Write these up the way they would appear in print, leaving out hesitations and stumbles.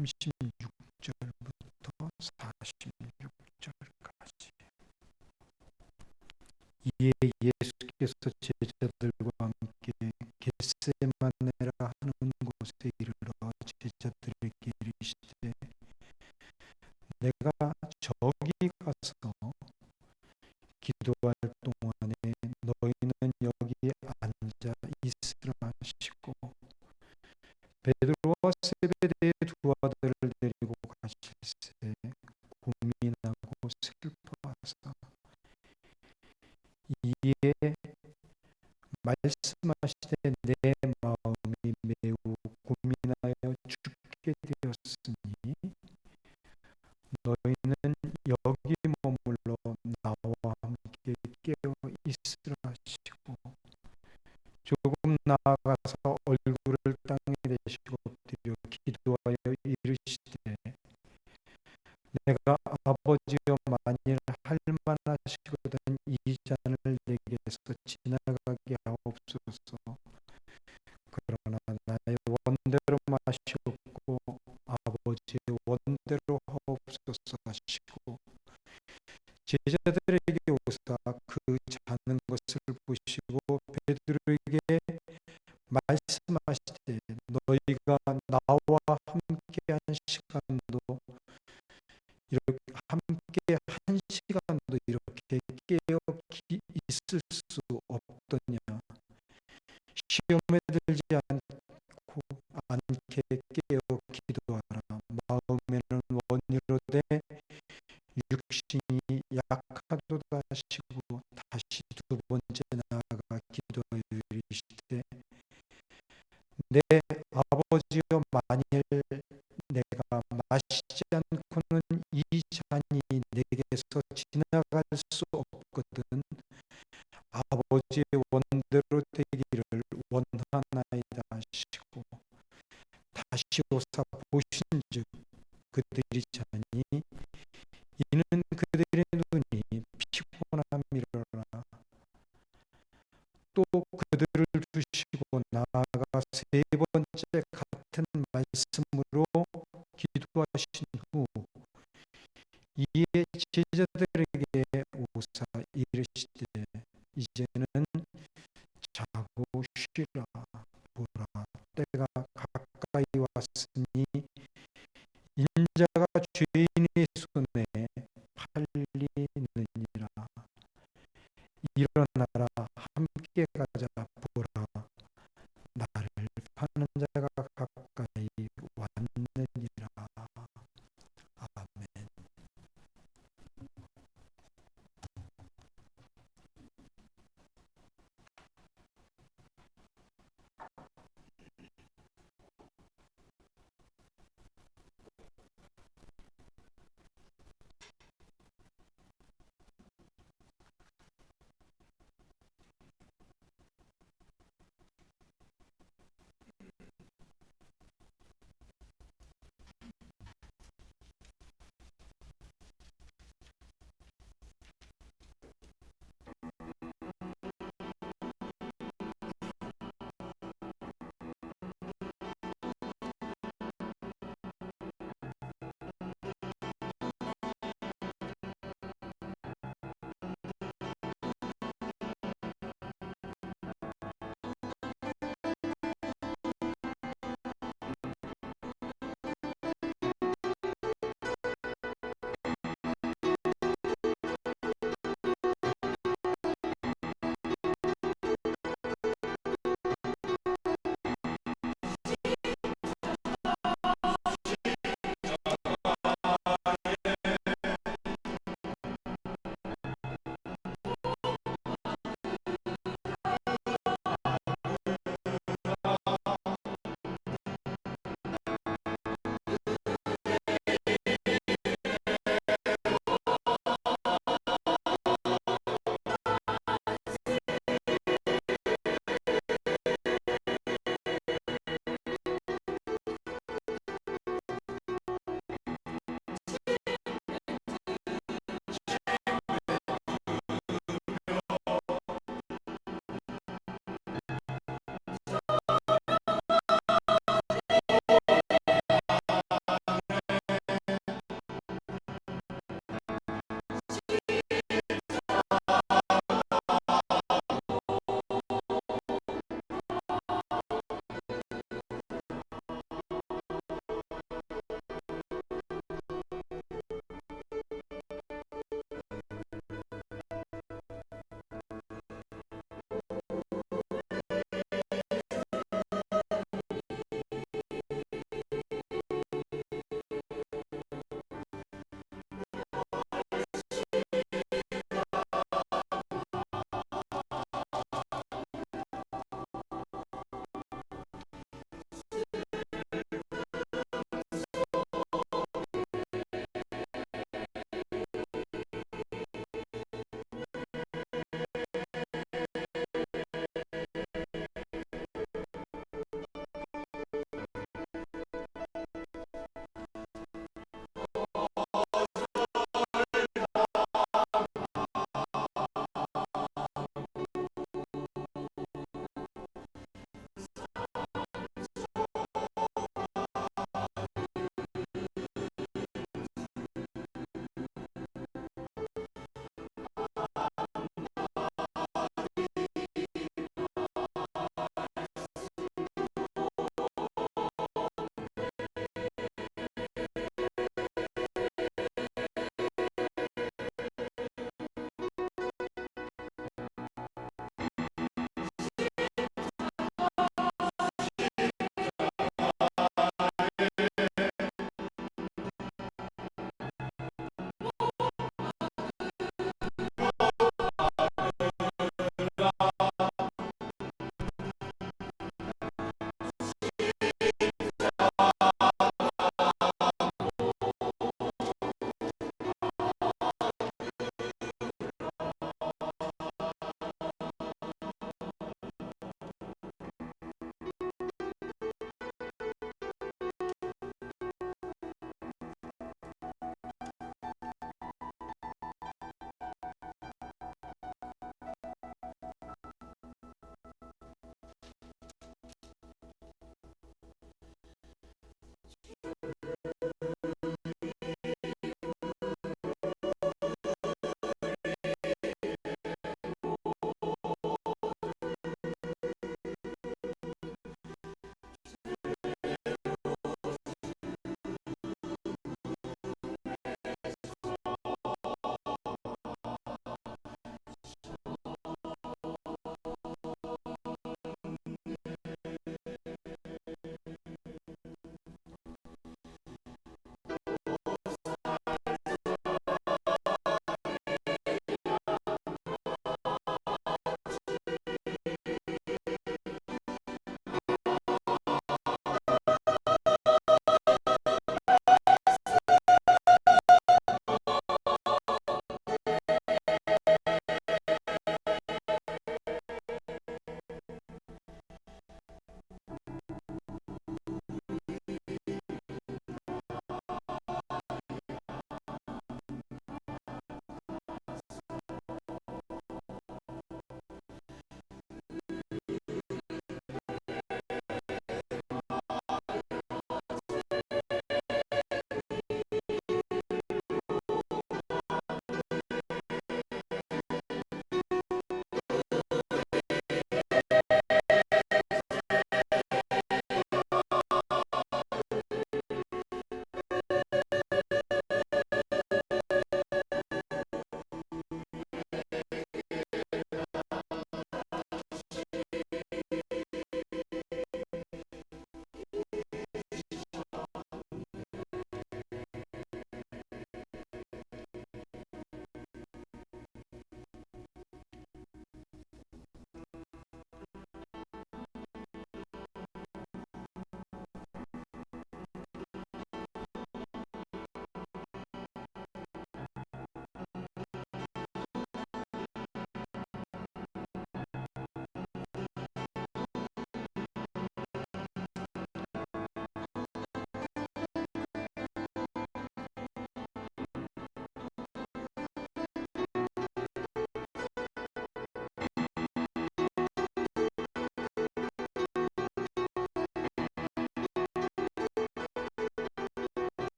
36절부터 46절까지. 이에 예수께서 제자들과 함께 겟세마네라 하는 곳에 이르러 제자들에게 이르시되 내가 저기 가서 기도할 동안에 너희는 여기 앉아 있으라 하시고 베드로와 세베대의 두 아들을 데리고 가실새 고민하고 슬퍼하사 이에 말씀하시되 내 마음이 매우 고민하여 죽게 되었으니 너희는 여기 머물러 나와 함께 깨어 있으라 하시고 조금 나아가서 얼굴을 땅에 대시고 엎드려 기도하여 이르시되 내가 아버지여 만일 할 만하시거든 이 잔을 내게서 지나가게 하옵소서. 그러나 나의 원대로 마시옵고 아버지의 원대로 하옵소서 하시고 제자들에게 오사 그 자는 것을 보시고 베드로에게 말씀하시되 너희가 나와 함께 한 시간도 이렇게 깨어 있을 수 없더냐. 시험에 들지 않게 깨어 기도하라. 마음에는 원이로되 육신이 약하도다 하시고 다시 두 번째 나아가 기도하여 이르시되 내 아버지여 만일 내가 마시지 않고는 이 잔이 내게서 지나갈 수 없거든 아버지의 원대로 되기를 원하나이다 하시고 다시 오사 보신즉 그들이 자니 이는 그들의 눈이 피곤함이로라. 또 그들을 두시고 나아가 세 번째 같은 말씀으로 기도하신 후 이에 제자들에게 오사 이르시되 이제는 자고 쉬라. 보라 때가 가까이 왔으니 인자가 죄인의 손에 팔리느니라. 일어나라 함께 가자. 보라 나를 파는 자가 가까이 왔느니라. 아멘.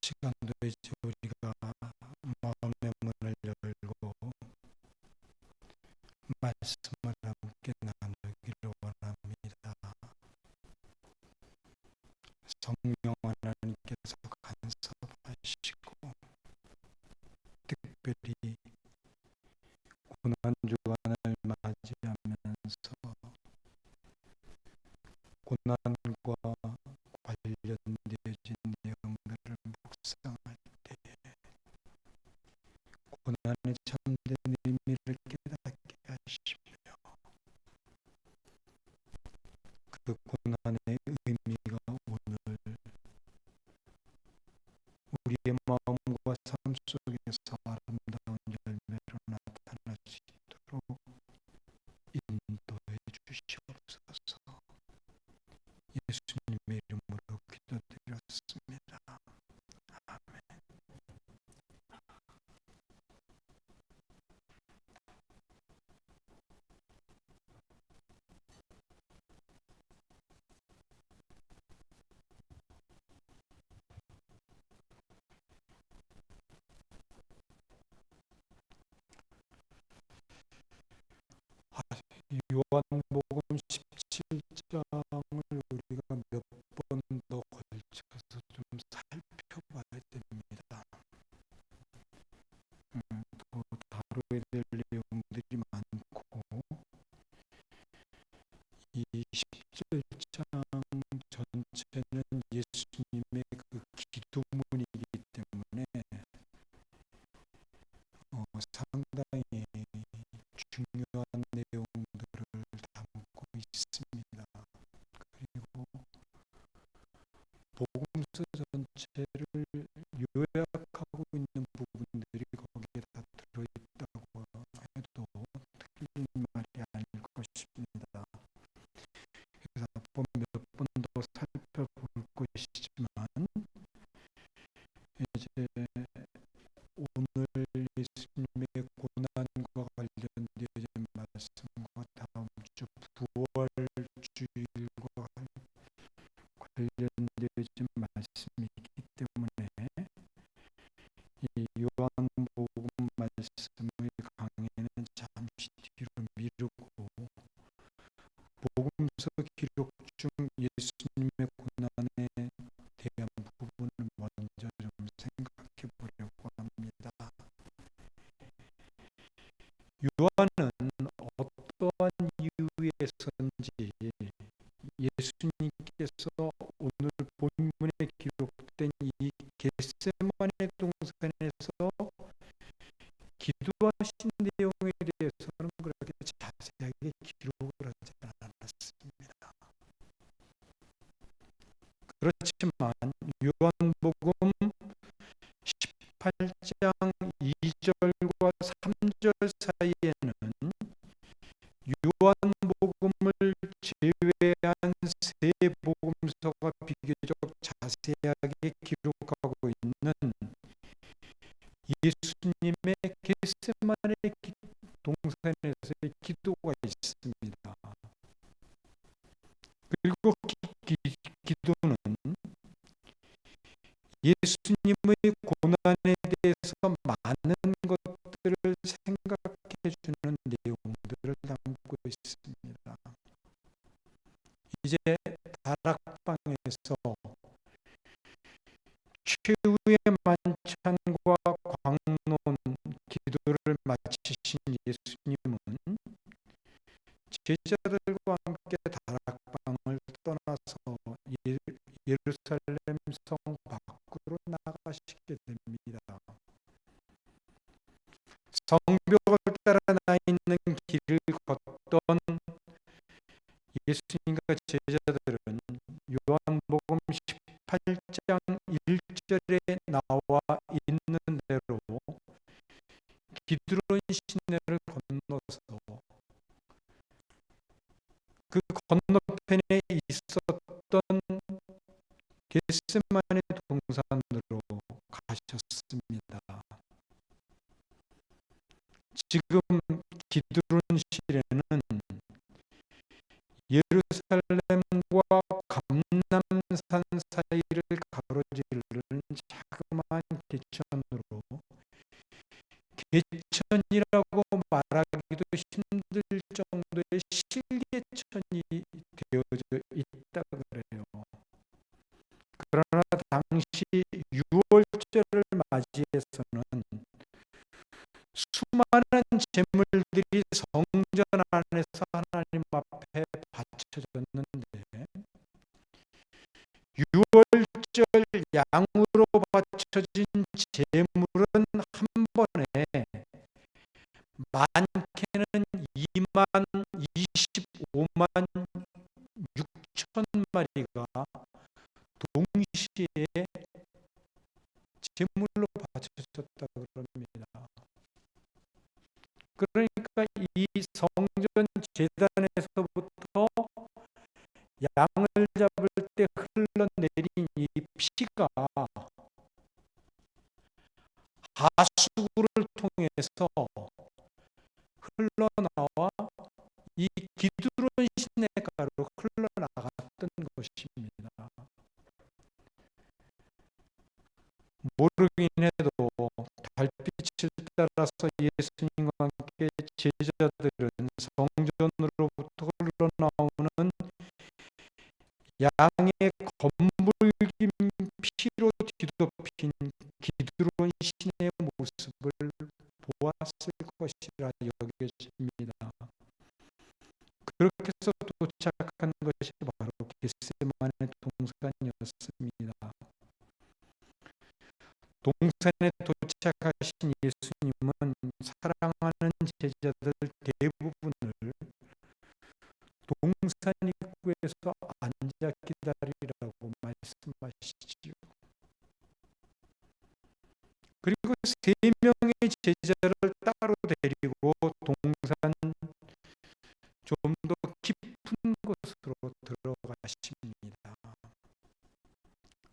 시간도 이제 우리가 마음의 문을 열고 말씀을 함께 나누기를 원합니다. 성령 하나님께서 간섭하시고 특별히 고난주간을 맞이하면서 고난과 관련되어진 내용들을 묵상할 때 고난의 참된 의미를 깨닫게 하시며 그 고난의 의미가 오늘 우리의 마음과 삶 속에서 아름다운 열매로 나타날 수 있도록 인도해 주시옵소서. 예수님의 이름으로 기도드렸습니다. 아멘. 요한복음 17장을 우리가 몇 번 더 걸쳐서 좀 살펴봐야 됩니다. 더 다뤄야 될 내용들이 많고 이 17장 전체는 예수님의 그 기도문이기 때문에 상당히 중요한 내용들을 담고 있습니다. 그리고 복음서 전체를 요약하고 있는 부분들이 거기에 다 들어있다고 해도 틀린 말이 아닐 것입니다. 그래서 몇 번 더 살펴볼 것이지만 이제 오늘 예수님의 고난과 관련된 말씀과 다음 주 부활주일과 관련된 말씀이기 때문에 이 요한복음 말씀의 강의는 잠시 뒤로 미루고 복음서 기록 중 예수님의 고난에 대한 부분을 먼저 좀 생각해 보려고 합니다. 요한은 어떠한 이유에서인지 예수님께서 오늘 본문에 기록된 이 겟세마네 동산에서 기도하신 내용에 대해서는 그렇게 자세하게 기록을 하지 않았습니다. 그렇지만 요한복음 18장 2절과 3절 사이에는 요한복음을 제외한 세 복음서가 비교적 자세하게 기록하고 있는 예수님의 겟세마네 동산에서의 기도가 있습니다. 그리고 기도는 예수님의 고난에 대해서 많은 것들을 생각해 주는 내용들을 담고 있습니다. 이제 다락방에서 최후의 만찬과 광론 기도를 마치신 예수님은 제자들과 함께 다락방을 떠나서 예루살렘 성 밖으로 나가시게 됩니다. 성벽을 따라 나 있는 길을 걷던 예수님과 제자들은 요한복음 18장 1절에 나와 있는 대로 기드론 시내를 건너서 그 건너편에 있었던 겟세마네 동산으로 가셨습니다. 지금 기드론실에는 예루살렘과 감람산 사이를 가로지르는 자그마한 개천이라고 말하기도 힘들 정도의 실개천이 되어져 있다 그래요. 그러나 당시 6월절을 맞이해서는 수많은 제물들이 성전 안에서 하나님 앞에 바쳐졌는데 6월절 양으로 바쳐진 제물은 한 번에 많게는 2만 25만 6천 마리가 동시에 제물로 바쳐졌다 그럽니다. 그러니까 이 성전 제단에서부터 양을 잡을 때 흘러내린 이 피가 하수구를 통해서 흘러나와 이 기드론 시내가로 흘러나갔던 것입니다. 모르긴 해도 달빛을 따라서 예수님과 함께 제자들은 성전으로부터 흘러나오는 양의 검붉은 피로 뒤덮인 기드론 시내의 모습을 보았을 것이라 여겨집니다. 그렇게 해서 도착한 것이 바로 겟세마네 동산이었습니다. 동산에 도착하신 예수님은 사랑하는 제자들 대부분을 동산 입구에서 앉아 기다리라고 말씀하시지요. 그리고 3명의 제자를 따로 데리고 동산 좀 더 깊은 곳으로 들어가십니다.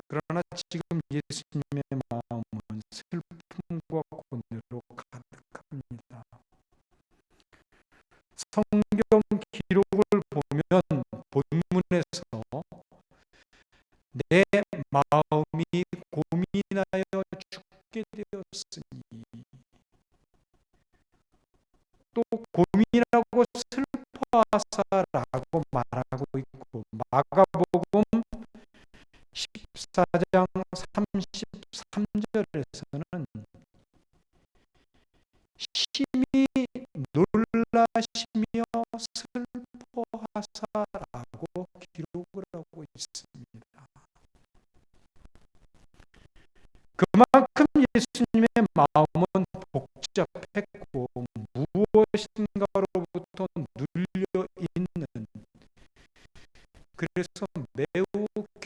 그러나 지금 예수님의 마음은 슬픔과 고뇌로 가득합니다. 성경 기록을 보면 본문에서 내 마음이 고민하여 죽게 되었으니 또 고민하고 슬퍼하사라고 말하고 있고 마가복음 14장 33절에서는 심히 놀라시며 슬퍼하사라고 기록을 하고 있습니다. 그만큼 예수님의 마음은 복잡했고 무엇인가로부터 눌려있는, 그래서 매우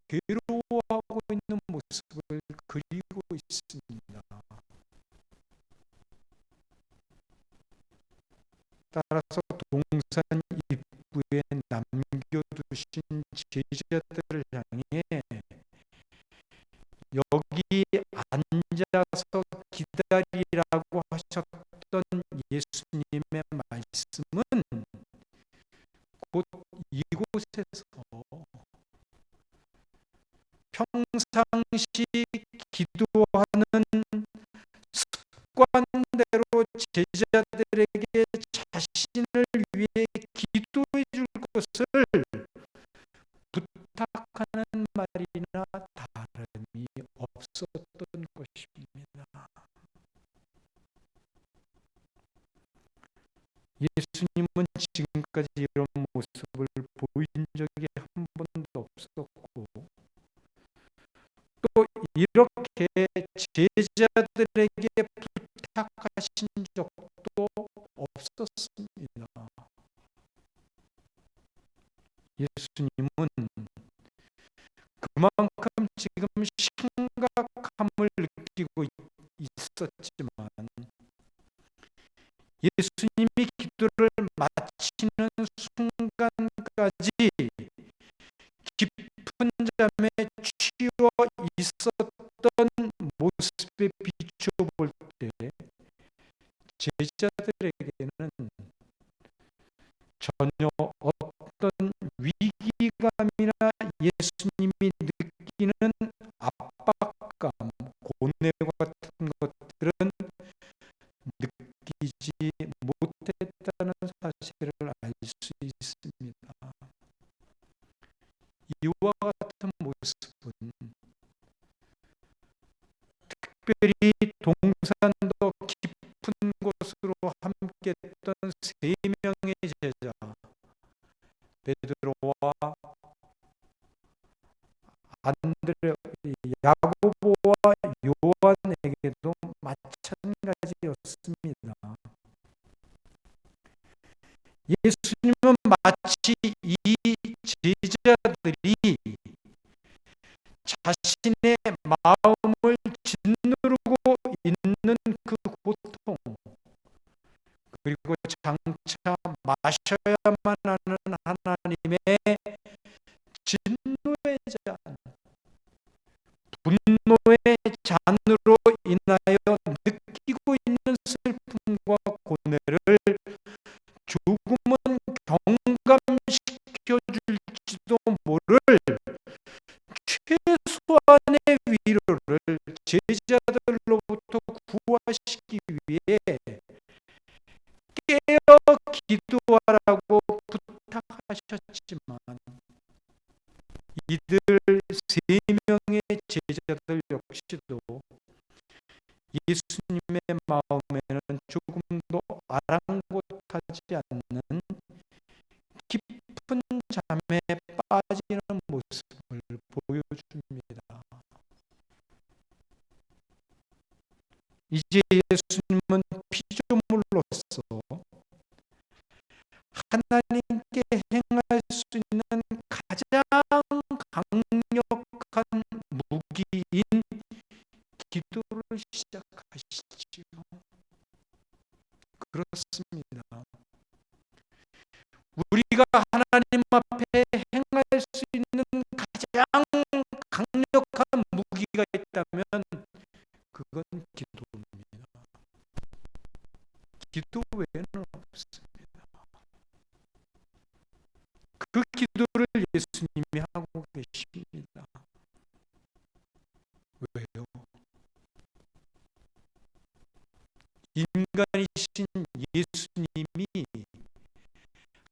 괴로워하고 있는 모습을 그리고 있습니다. 따라서 동산 입구에 남겨두신 제자들을 향해 여기 앉아서 기다리라고 하셨던 예수님의 말씀은 곧 이곳에서 평상시 기도하는 습관대로 제자들에게 자신을 위해 기도해 줄 것을 부탁하는 말이나 다름이 없었던 것입니다. 예수님은 지금까지 이런 모습을 보인 적이 한 번도 없었고 또 이렇게 제자들에게 부탁하신 적도 없었습니다. 예수님은 그만큼 지금 심각함을 느끼고 있었지만 예수님이 기도를 마치는 순간까지 깊은 잠에 취해 있었던 모습에 비춰볼 때 제자들에게는 전혀 어떤 위기감이나 예수님이 느끼는 압박감, 고뇌 같은 것들은 이와 같은 모습은 특별히 동산도 깊은 곳으로 함께 했던 세 명의 제자 베드로와 안드레, 야고보와 요한에게도 마찬가지였습니다. 예수님은 마치 이 제자들이 자신의 마음을 짓누르고 있는 그 고통, 그리고 장차 마셔야만 하는 하나님의 진노의 잔, 분노의 잔으로 인하여 느끼고 있는 슬픔과 고뇌를 조금은 경감시켜줄지도 모를 최소한의 위로를 제자들로부터 구하시기 위해 깨어 기도하라고 부탁하셨지만, 이들 세 명의 제자들 역시도 예수님의 마음에는 조금도 아랑곳하지 않는 깊은 잠에 빠지는 모습을 보여줍니다. 이제 예수님은 피조물로서 하나님께 행할 수 있는 가장 강력한 무기인 기도를 시작하시지요. 그렇습니다. 우리가 하나님 앞에 행할 수 있는 가장 강력한 무기가 있다면 그건 기도입니다. 기도 외에는 없습니다. 그 기도를 예수님이 하고 계십니다. 왜요? 인간이신 예수님이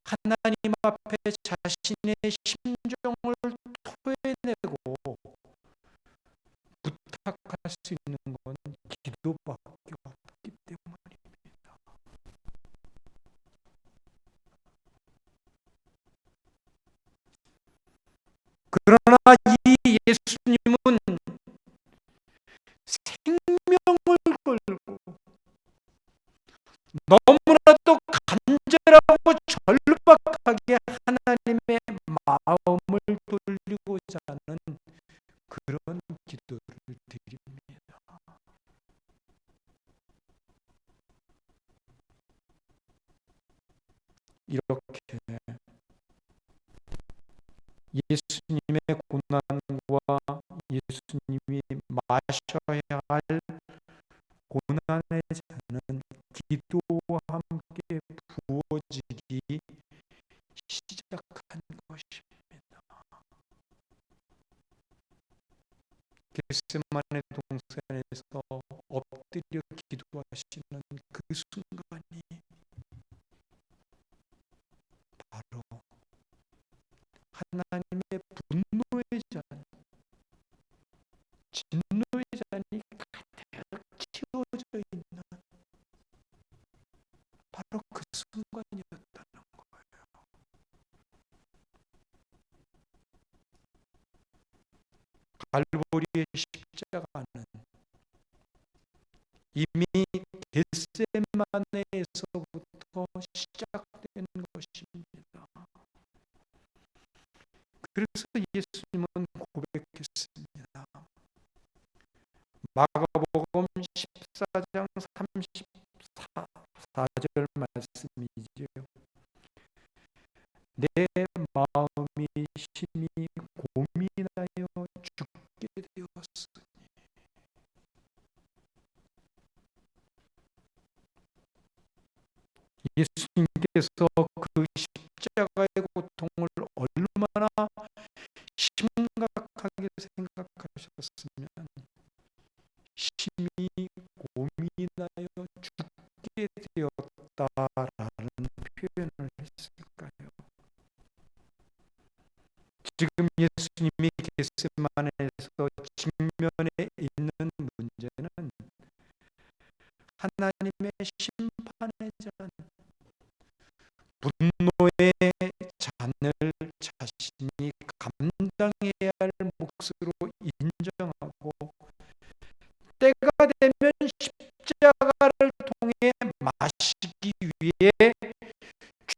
하나님 앞에 자신의 심정을 토해내고 부탁할 수 있는 건 기도밖에 없기 때문입니다. 그러나 이 예수님은 생명을 걸고 너무나도 간절하고 절박하게 하나님의 마음을 돌리고자 하는 그런 기도를 드립니다. 이렇게 예수님의 고난과 예수님이 마셔야 할 고난의 잔은 기도와 함께 부어지기 시작한 것입니다. 겟세마네 동산에서 엎드려 기도하시는 그 순간이 바로 하나님의 분노의 잔, 진노의 잔이 가득 채워져 있는 바로 그 순간이었다는 거예요. 갈보리의 십자가는 이미 겟세마네에서부터 시작된 것입니다. 그래서 예수님은 고백했습니다. 마가복음 14장 34절 말씀이지요. 내 마음이 심히 고민하여 죽게 되었으니. 예수님께서 그 십자가의 고통을 얼마나 심각하게 생각하셨으면 심히 고민하여 죽게 되었다라는 표현을 했을까요? 지금 예수님이 겟세마네에서 직면해 있는 문제는 하나님의 심판의 잔, 분노의 잔을 자신이 감당해야 할 몫으로 인정하고 때가 되면 십자가를 통해 마시기 위해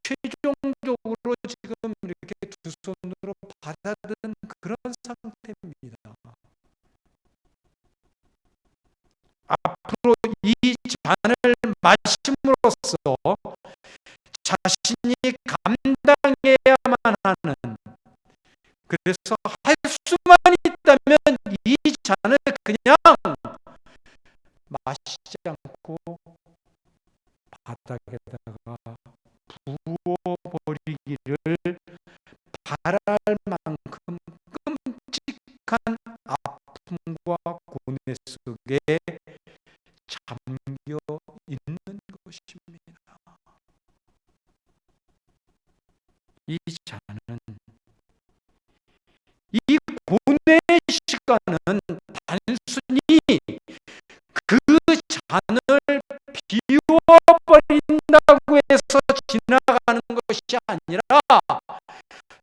최종적으로 지금 이렇게 두 손으로 받아든 그런 상태입니다. 앞으로 이 잔을 마심으로써 자신이 감당해야만 하는, 그래서 할 수만 있다면 이 잔을 그냥 마시지 않고 바닥에다가 부어버리기를 바랄 만큼 끔찍한 아픔과 고뇌 속에 잠겨 있는 것입니다. 이 잔은, 이 고뇌의 시간은 단순히 그 잔을 비워버린다고 해서 지나가는 것이 아니라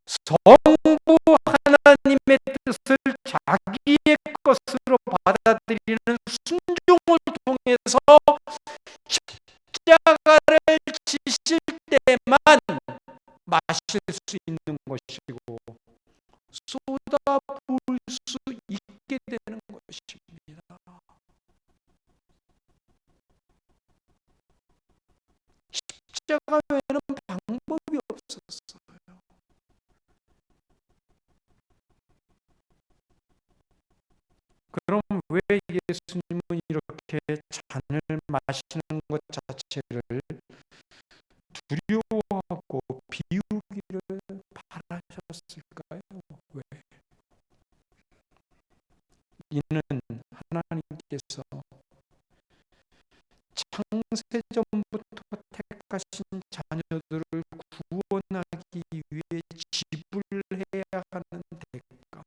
성부 하나님의 뜻을 자기의 것으로 받아들이는 순종을 통해서 십자가를 지실 때만 마실 수 있는 것이고 쏟아부을 수 있게 되는 것입니다. 십자가 외에는 방법이 없었어요. 그럼 왜 예수님은 이렇게 잔을 마시는 것 자체를 두려워하고 비우기를 바라셨을까요? 왜? 이는 하나님께서 창세전부터 택하신 자녀들을 구원하기 위해 지불해야 하는 대가,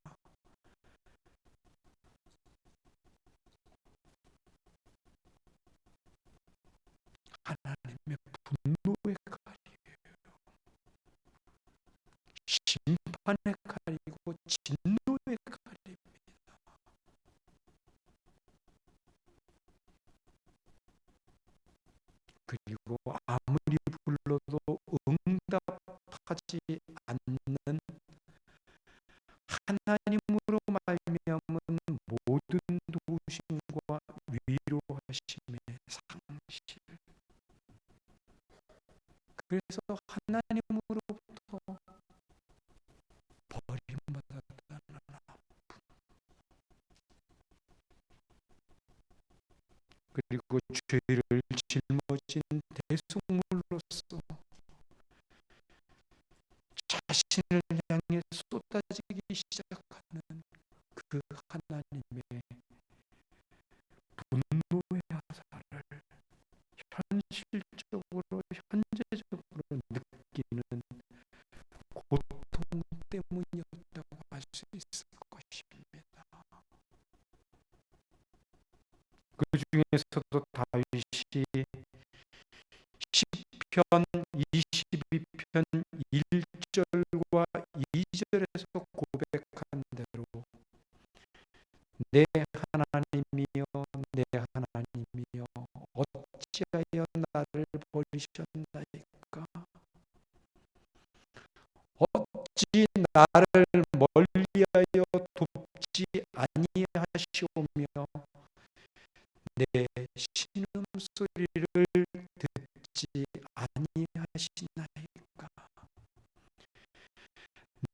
하나님의 분노의 칼이에요. 심판의 칼이고 진노의 칼입니다. 그리고 아무리 불러도 응답하지 않는 하나님으로 말미암은 모든 도우심과 위로하심의 상실. 그래서 하나님으로부터 버림받았다는 아픔, 그리고 죄를 짊어진 대속물로서 자신을 향해 쏟아지기 시작하는 그 하나님의 분노의 화살을 현실적으로 현재적으로 느끼는 고통 때문이었다고 할 수 있을 것입니다. 그 중에서도 다윗이 시편 22편 1절과 2절에서 고백한 대로 내 하나님이여 내 하나님이여 어찌하여 나를 버리셨나이까? 어찌 나를 멀리하여 돕지 아니하시오며 내 신음소리를 듣지 아니하시나이까?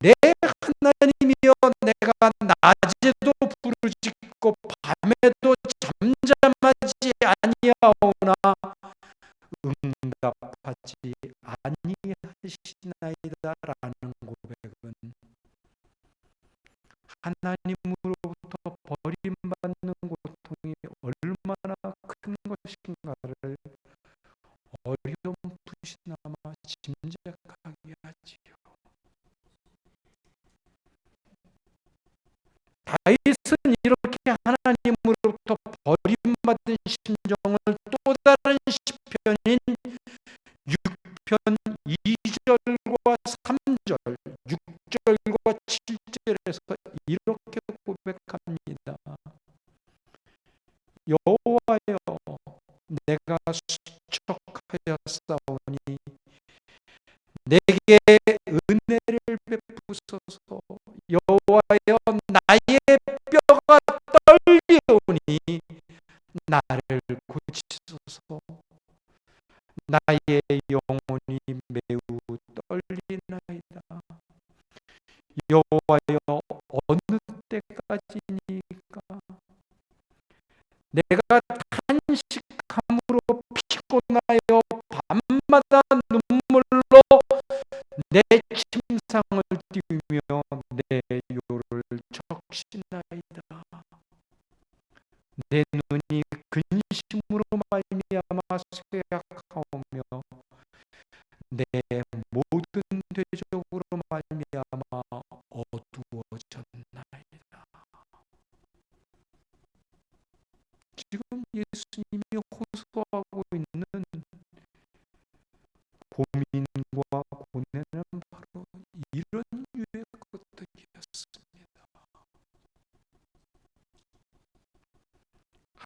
내 하나님이여 내가 낮에도 부르짖고 밤에도 잠잠하지 아니하오나 응답하지 아니하시나이다라는 고백은 하나님으로부터 버림받는 고통이 얼마나 큰 것인가를 어렴풋이나마 짐작하게 하지요. 다윗은 이렇게 하나님으로부터 버림받은 심정을 또 다른 시편인 6편 2절과 3절, 6절과 7절에서 이렇게 고백합니다. 여호와여, 내가 수척하였사오니 내게 은혜를 베푸소서. 여호와여, 나의 뼈가 떨리오니 나를 고치소서. 나의 영혼이 매우 떨리나이다. 여호와여, 어느 때까지니까? 내가 탄식함으로 피곤하여 밤마다 눈물로 내 침상을 띄우며 내 요를 적시나이다. 내 눈이 근심으로 말미암아 쇠약하오며 내 모든 대적으로 말미암아 어두워졌나이다. 지금 예수님이 호소하고 있는 고민과 고뇌는 바로 이런 유의 것들이었습니다.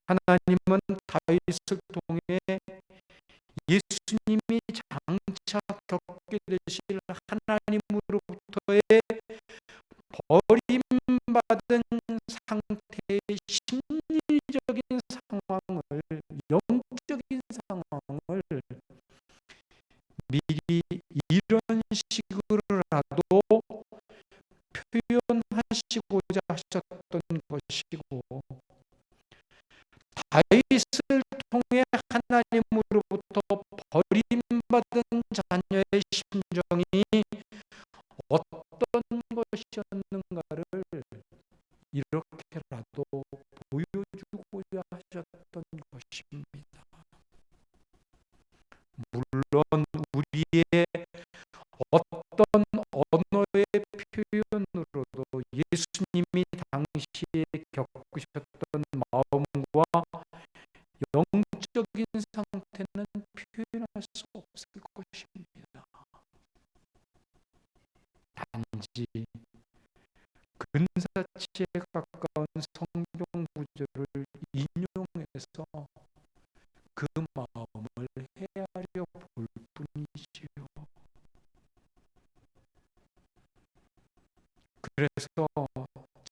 하나님은 다윗을 통해 예수님이 장차 겪게 되실 하나님으로부터의 버림받은 상태의 심리적인 상황을, 영적인 상황을 미리 이런 식으로라도 표현하시고자 하셨던 것이고, 다윗을 통해 하나님으로부터 버림받은 자녀의 심정이 어떤 것이었는가를 이렇게라도 보여주고자 하셨던 것입니다. 물론 우리의 어떤 언어의 표현으로도 예수님이 당시에 겪으셨던 마음과 영적인 상태는 표현할 수 없을 것입니다. 단지 근사치에 가까운 성경 구절을 인용해서 그 마음을 헤아려 볼 뿐이지요. 그래서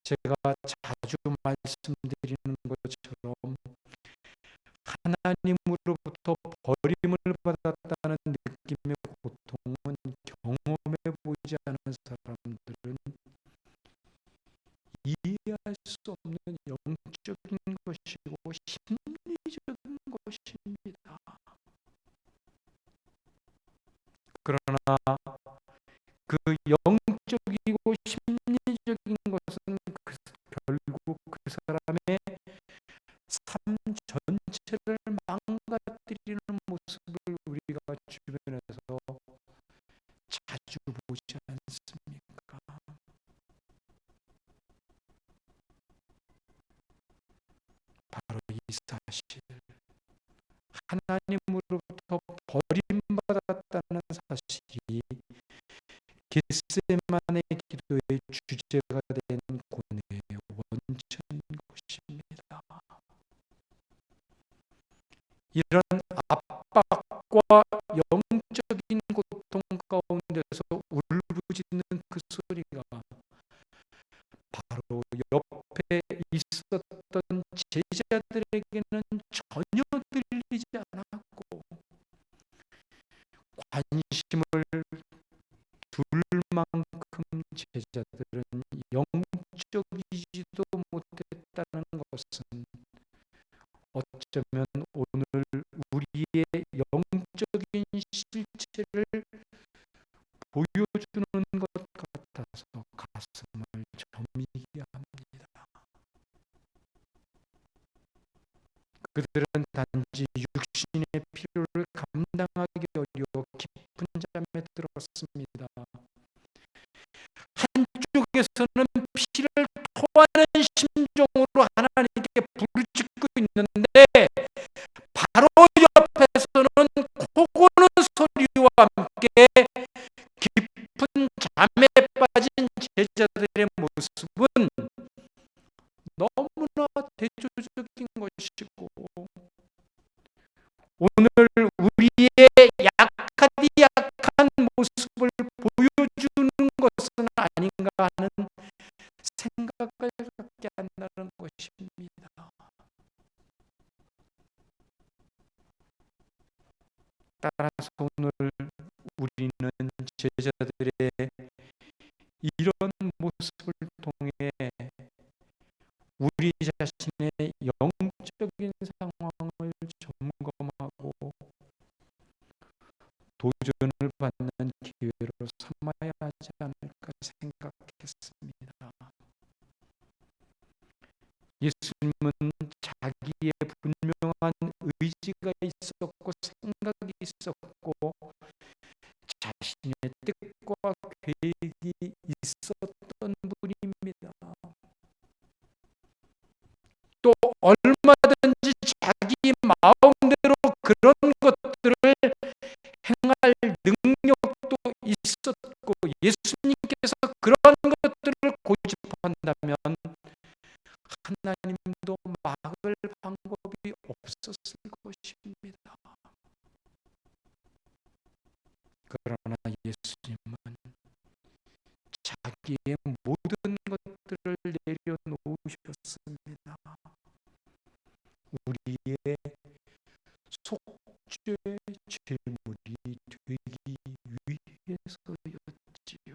제가 자주 말씀드리는 것처럼 하나님으로부터 버림을 받았다는 느낌의 고통은 경험해 보이지 않은 사람들은 이해할 수 없는 영적인 것이고 심리적인 것입니다. 그러나 그 영적이고 심리적인 것은 결국 그 사람의 삶 전체를 망가뜨리는 모습을 우리가 주변에서 자주 보지 않습니까? 바로 이 사실, 하나님으로부터 버림받았다는 사실이 겟세마네 기도의 주제가 된 고뇌의 원천인 것입니다. 이런 압박과 영적인 고통 가운데서 울부짖는 그 소리가 바로 옆에 있었던 제자들에게는 전혀 들리지 않았고, 관심을 둘 만큼 제자들은 영적이지도 못했다는 것은 어쩌면 오늘 우리의 영적인 실체를 보여주는 것 같아서 가슴을 저미게 합니다. 그들은 단지 육신의 필요를 감당하기 어려워 깊은 잠에 들었습니다. 한쪽에서는 피를 기뻐하는 심정으로 하나님께 부르짖고 있는데 바로 옆에서는 코고는 소리와 함께 깊은 잠에 빠진 제자들의 모습은 너무나 대조적인 것이고, 오늘 우리의 약한 모습을 보여주는 것은 아닌가 하는 생각을 갖게 한다는 것입니다. 따라서 오늘 우리는 제자들의 이런 모습을 통해 우리 자신의 영적인 상황을 점검하고 도전을 받는 기회로 삼아야 하지 않을까 생각했습니다. 예수님은 자기의 분명한 의지가 있었고 생각이 있었고 자신의 뜻과 계획이 있었던 분입니다. 또 얼마든지 자기 마음대로 그런 것들을 행할 능력도 있었고 예수님께서 그런 것들을 고집한다면 하나님도 막을 방법이 없었을 것입니다. 그러나 예수님은 자기의 모든 것들을 내려놓으셨습니다. 우리의 속죄 제물이 되기 위해서였지요.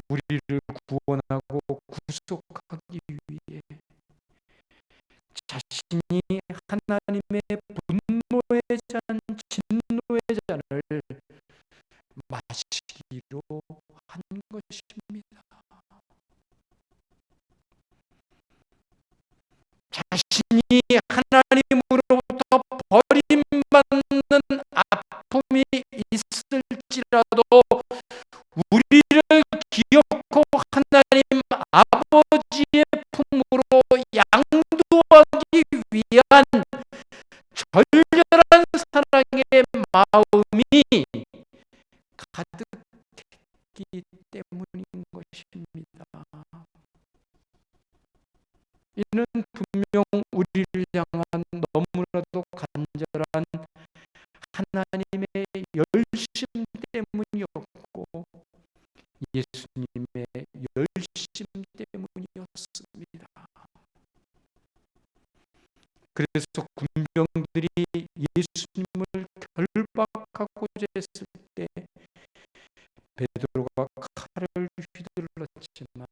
우리를 구원하고 구속하기 위해 자신이 하나님의 분노의 잔, 진노의 잔을 마시기로 한 것입니다. 자신이 하나님으로부터 버림받는 아픔이 있을지라도 우리를 기억하고 하나님 아버지의 품으로 양도하기 위한 절절한 사랑의 마음이 가득했기 때문인 것입니다. 이는 분명 우리를 향한 너무나도 간절한 하나님의 열심 때문이었고 예수님의 열심 때문이었습니다. 그래서 군병들이 예수님을 결박하고자 했을 때 베드로가 칼을 휘둘렀지만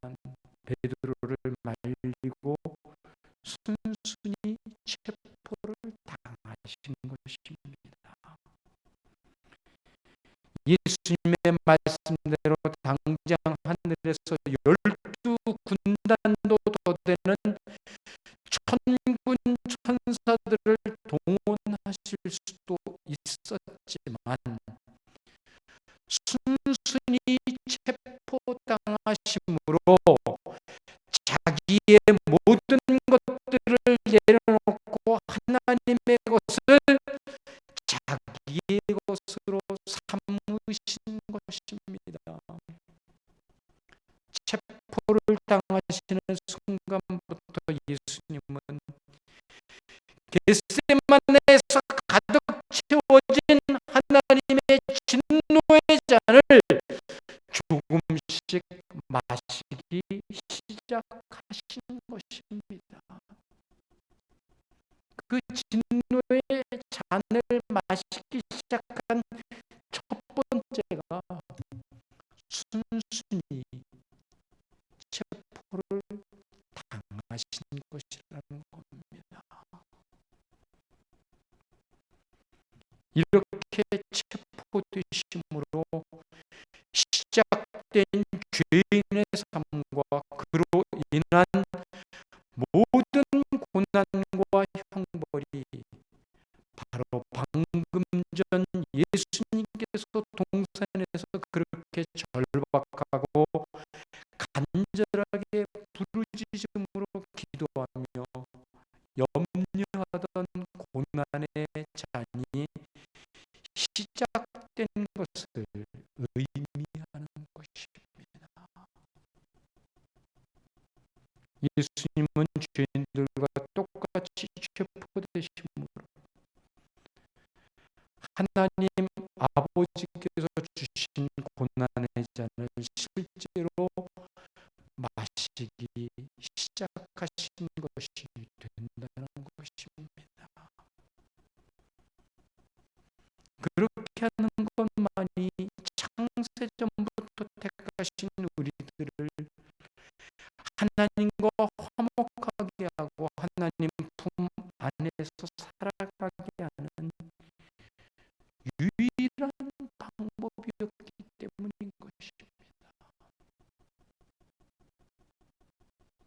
베드로를 말리고 순순히 체포를 당하신 것입니다. 예수님의 말씀대로 당장 하늘에서 12 군단도 더 되는 천군 천사들을 동원하실 수도 있었지만 순순히 체포당하심으로 자기의 모든 것들을 내려놓고 하나님의 것을 자기의 것으로 삼으신 것입니다. 체포를 당하시는 순간부터 예수님은 겟세마네에서 가득 채워진 하나님의 진노의 잔을 조금씩 마시기 시작하신 것입니다. 그 진노의 잔을 마시기 시작한 첫 번째가 순순히 체포를 당하신 것이라는 겁니다. 이렇게 체포되심으로 시작된 죄인의 삶과 그로 인한 모든 고난과 형벌이 바로 방금 전 예수님께서 동산에서 그렇게 절박하고 부르짖음으로 기도하며 염려하던 고난의 잔이 시작된 것을 의미하는 것입니다. 예수님은 죄인들과 똑같이 체포되심으로 하나님 아버지께서 주신 고난의 잔을 실제로 마시기 시작하신 것이 된다는 것입니다. 그렇게 하는 것만이 창세전부터 택하신 우리들을 하나님과 화목하게 하고 하나님 품 안에서 살아가게 하는 유일한 방법이었기 때문인 것입니다.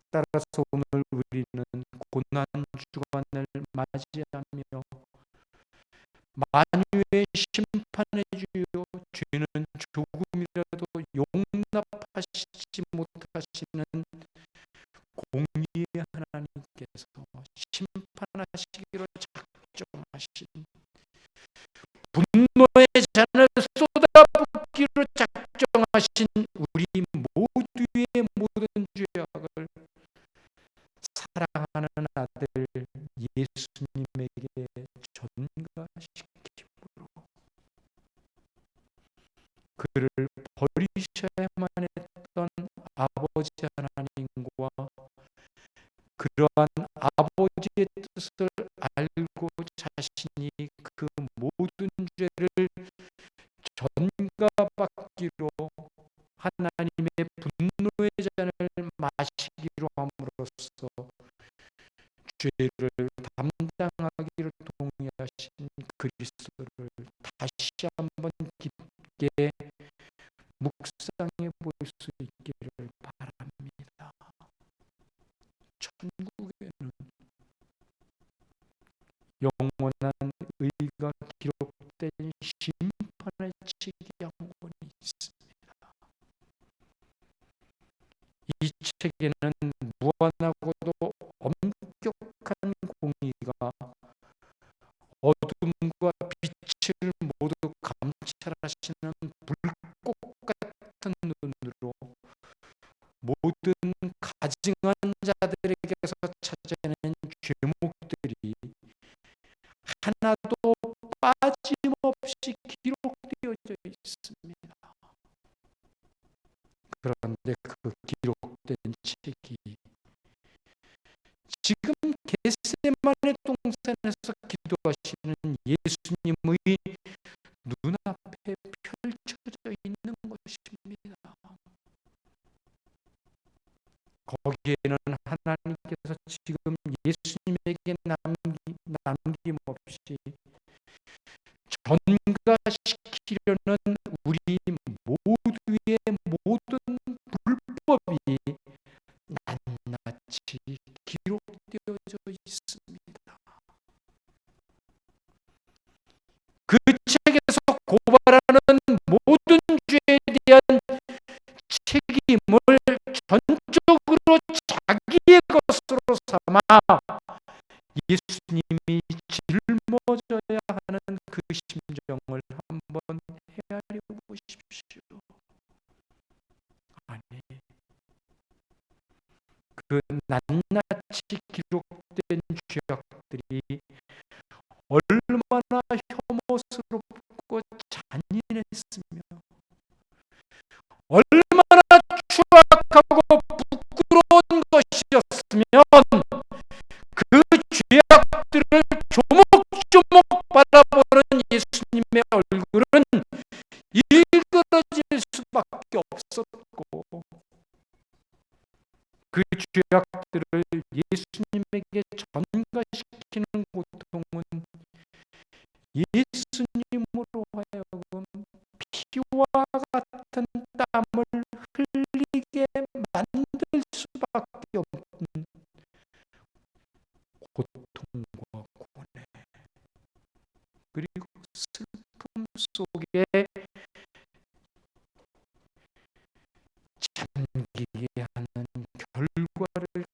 따라서 오늘 우리는 고난 주간을 맞이하며 만유의 심판의 주요 죄는 조금이라도 용납하시지 못하시는 공의의 하나님께서 심판하시기로 작정하신 분노의 잔을 쏟아붓기로 작정하신 우리 모두의 모든 죄악을 사랑하는 아들 예수님에게 전가시키므로 그를 버리셔야만 했던 아버지 하나님과 그러한 아버지의 뜻을 알고 자신이 그 모든 죄를 전가받기로 하나님의 분노의 잔을 마시기로 함으로써 죄를 담당하기를 동의하신 그리스도를 다시 한번 깊게 묵상해 볼 수 있기를 바랍니다. 천국에는 영원한 의가 기록된 심판의 책이 한 권이 있습니다. 이 책에는 무한하고도 엄격한 공의가 어둠과 빛을 모두 감찰하시는 불꽃 같은 눈으로 모든 가증한 자들에게서 찾아내는 죄목들이 하나도 빠짐없이 기록되어져 있습니다. 그런데 그 기록된 책이 지금 겟세마네 동산에서 기도하시는 예수님의 눈앞에 펼쳐져 있는 것입니다. 거기에는 하나님께서 지금 예수님에게 남김없이 전가시키려는 우리 모두의 모든 불법이 낱낱이 기록되어져 있습니다. 그 책에서 고발하는 모든 죄에 대한 책임을 전적으로 자기의 것으로 삼아 예수님이 짊어져야 하는 그 심정을 한번 헤아려 보십시오. 아니, 그 낱낱이 기록된 죄악들이 얼마나 혐오스럽고 잔인했으며 얼마나 추악하고 부끄러운 것이었으면 그 죄악들을 조목조목 바라보는 예수님의 얼굴은 일그러질 수밖에 없었고 그 죄악들을 예수님에게 전가시키는 고통은 예수님으로 하여금 피와 같은 땀을 흘리게 만들 수밖에 없는 고통과 고뇌 그리고 슬픔 속에 잠기게 하는 결과를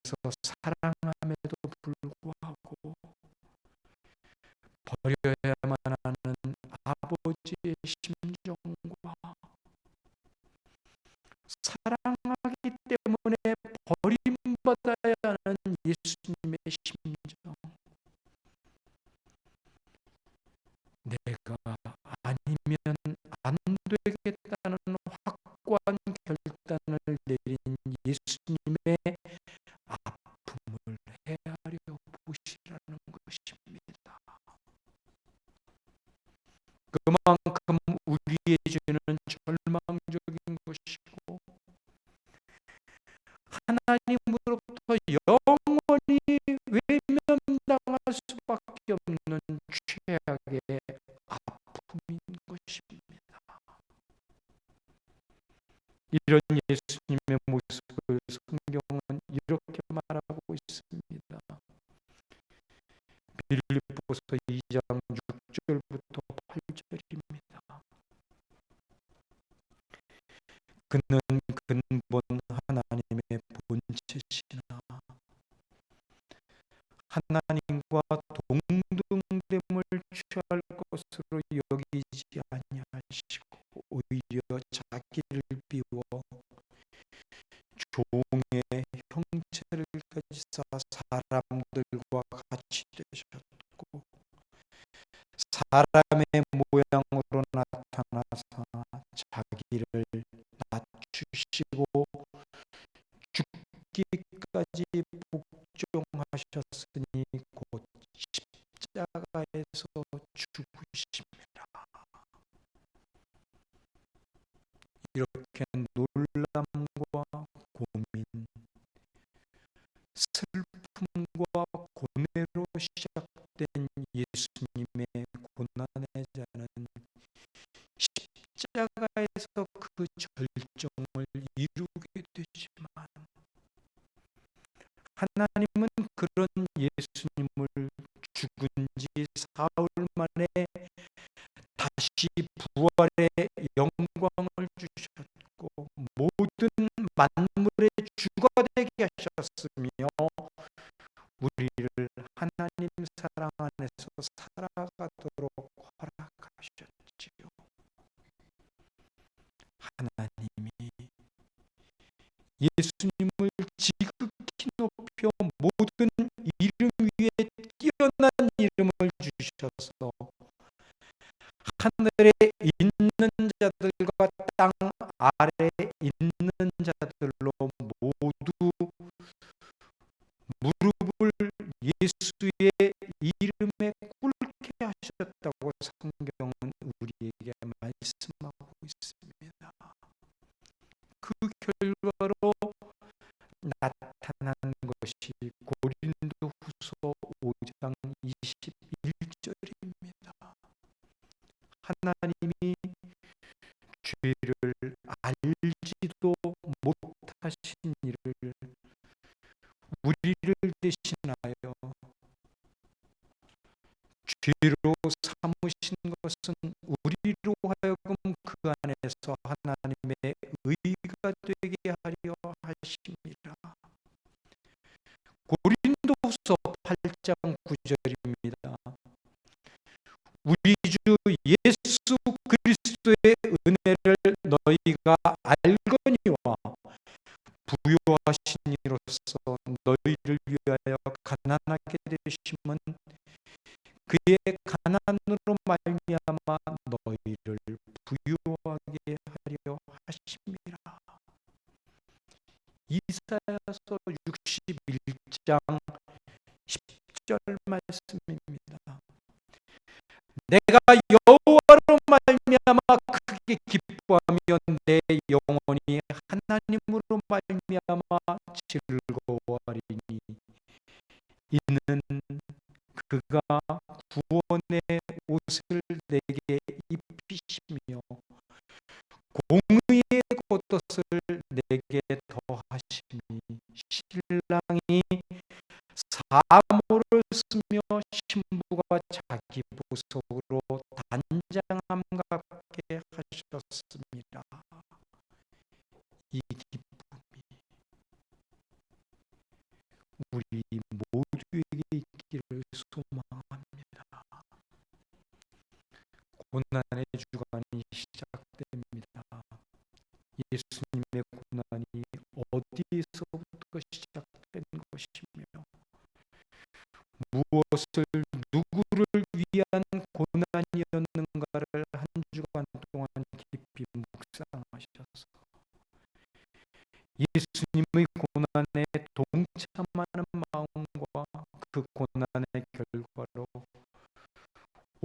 사랑함에도 불구하고 버려야만 하는 아버지의 심정과 사랑하기 때문에 버림받아야 하는 예수님의 심정, 내가 아니면 안 되겠다는 확고한 결단을 내린 예수님의 아픔을 헤아려 보시라는 것입니다. 그만큼 우리의 죄는 절망적인 것이고 하나님으로부터 영원히 외면당할 수밖에 없는 최악의 아픔인 것입니다. 이런 예수님의 모습을 성경은 이렇게 말하고 있습니다. 빌립보서 2장 6절부터 8절입니다. 그는 근본 하나님의 본체시나 하나님과 동등됨을 취할 것으로 여기지 아니하시고 오히려 자기를 비워 종의 형체를 가지사 사람들과 같이 되셨고 사람의 모양으로 나타나사 자기를 낮추시고 죽기까지 복종하셨으니 곧 십자가에서 죽으심이라. 이렇게 놀람과 고민, 슬픔과 고뇌로 시작된 예수님의 고난의 자는 십자가에서 그 절정을 이루게 되지만 하나님은 그런 예수님을 죽은 지 사흘 만에 다시 부활의 영광을 주셨고 모든 만물의 주가 되게 하셨으며 우리를 하나님 사랑 안에서 살아가도록 허락하셨지요. 하나님이 예수님을 지극히 높여 모든 이름 위에 뛰어난 이름을 주셔서 하늘에 있는 자들과 땅 아래에 있는 자들로 모두 무릎을 예수의 이름에 꿇게 하셨다고 성경은 우리에게 말씀하고 있습니다. 그 결과로 나타난 것이 고린도후서 5장 21절입니다. 하나님이 죄를 알지도 못하신 이를 우리를 대신하여 죄로 삼으신 것은 우리로 하여금 그 안에서 하나님의 의가 되게 하려 하심이라. 고린도후서 8장 9절입니다. 우리 주 예수 그리스도의 은혜를 너희가 알거니와 부요하신 이로써 너희를 위하여 가난하게 되심은 그의 가난으로 말미암아 너희를 부요하게 하려 하심이라. 이사야서 61장 10절 말씀입니다. 내가 여호와로 말미암아 크게 기뻐하며 내 영혼이 하나님으로 말미암아 즐거워하리니 이는 그가 구원의 옷을 내게 입히시며 공의의 겉옷을 내게 더하시니 신랑이 사모를 쓰며 신부가 자기 보석으로 단장함 같게 하셨습니다. 이 기쁨이 우리 모두에게 있기를 소망합니다. 고난의 주간이 시작됩니다. 예수님의 고난이 어디에서부터 시작된 것이며 무엇을 누구를 위한 고난이었는가를 한 주간 동안 깊이 묵상하셔서 예수님의 고난에 동참하는 마음과 그 고난의 결과로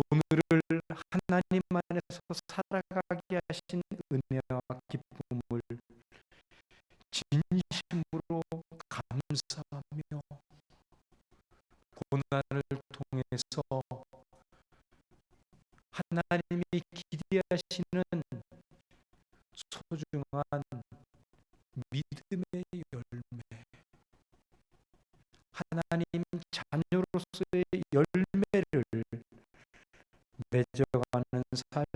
오늘을 하나님 안에서 살아가게 하신 은혜와 기쁨을 진심으로 감사하며 고난을 통해서 하나님이 기대하시는 소중한 믿음의 열매, 하나님 자녀로서의 열매를 맺어가는 삶이